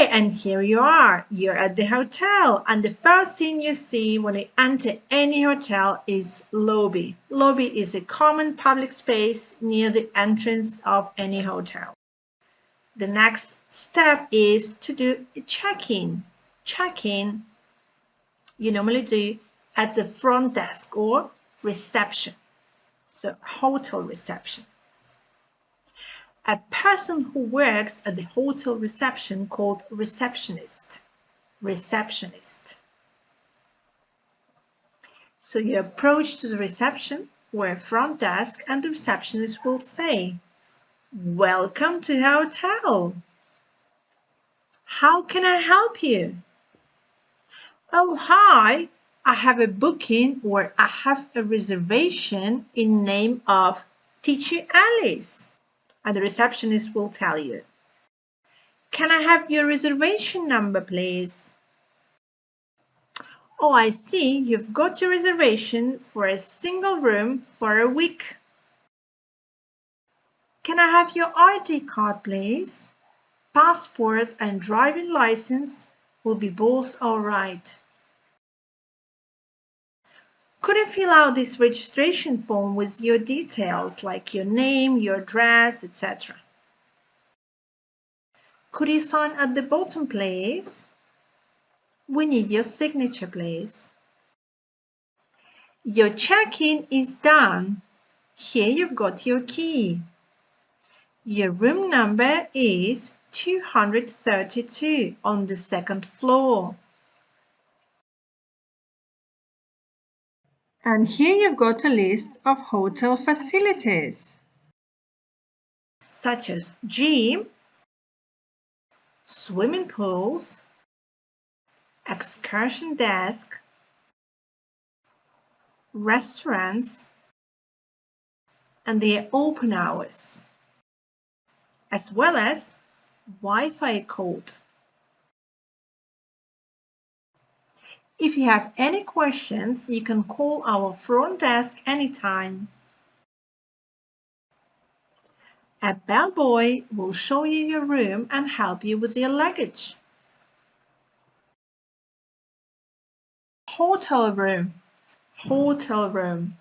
Okay, and here you are. You're at the hotel, and the first thing you see when you enter any hotel is lobby. Lobby is a common public space near the entrance of any hotel. The next step is to do a check-in. Check-in you normally do at the front desk or reception. So hotel reception. A person who works at the hotel reception called receptionist. Receptionist. So you approach to the reception or front desk and the receptionist will say, "Welcome to the hotel. How can I help you?" "Oh, hi. I have a booking or I have a reservation in name of Teacher Alice." And the receptionist will tell you, "Can I have your reservation number, please?" "Oh, I see you've got your reservation for a single room for a week." "Can I have your ID card, please?" Passport and driving license will be both all right. "Could you fill out this registration form with your details like your name, your address, etc.? "Could you sign at the bottom, please?" "We need your signature, please." Your check-in is done. Here you've got your key. Your room number is 232 on the second floor. And here you've got a list of hotel facilities, such as gym, swimming pools, excursion desk, restaurants, and their open hours, as well as Wi-Fi code. If you have any questions, you can call our front desk anytime. A bellboy will show you your room and help you with your luggage. Hotel room. Hotel room.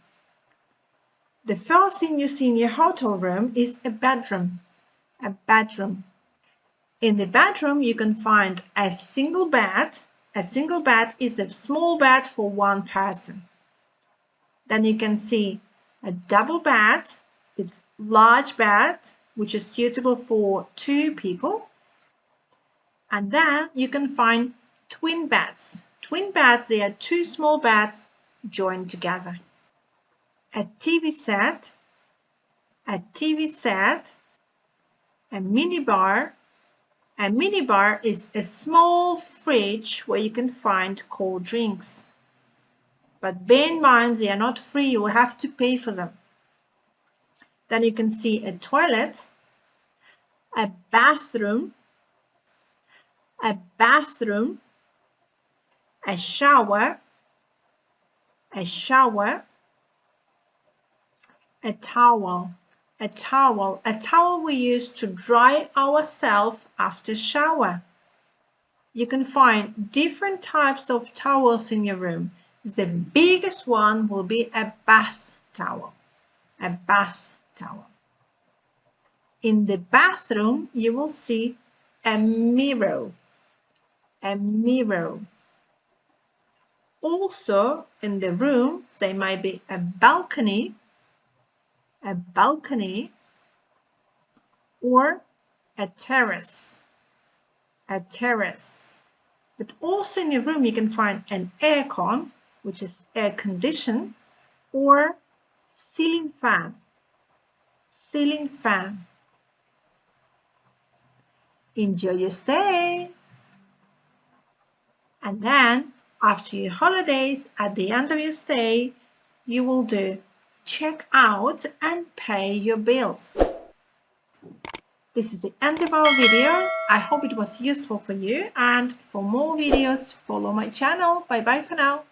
The first thing you see in your hotel room is a bedroom. A bedroom. In the bedroom, you can find a single bed. A single bed is a small bed for one person. Then you can see a double bed. It's large bed, which is suitable for 2 people. And then you can find twin beds. Twin beds, they are 2 small beds joined together. A TV set, a TV set, a minibar. A minibar is a small fridge where you can find cold drinks. But bear in mind, they are not free, you will have to pay for them. Then you can see a toilet, a bathroom, a shower, a towel. A towel we use to dry ourselves after shower. You can find different types of towels in your room. The biggest one will be a bath towel. A bath towel. In the bathroom, you will see a mirror. A mirror. Also, in the room, there might be a balcony, or a terrace. But also in your room, you can find an aircon, which is air condition, or ceiling fan. Enjoy your stay. And then, after your holidays, at the end of your stay, you will do check out and pay your bills. This is the end of our video. I hope it was useful for you, and for more videos, follow my channel. Bye bye for now.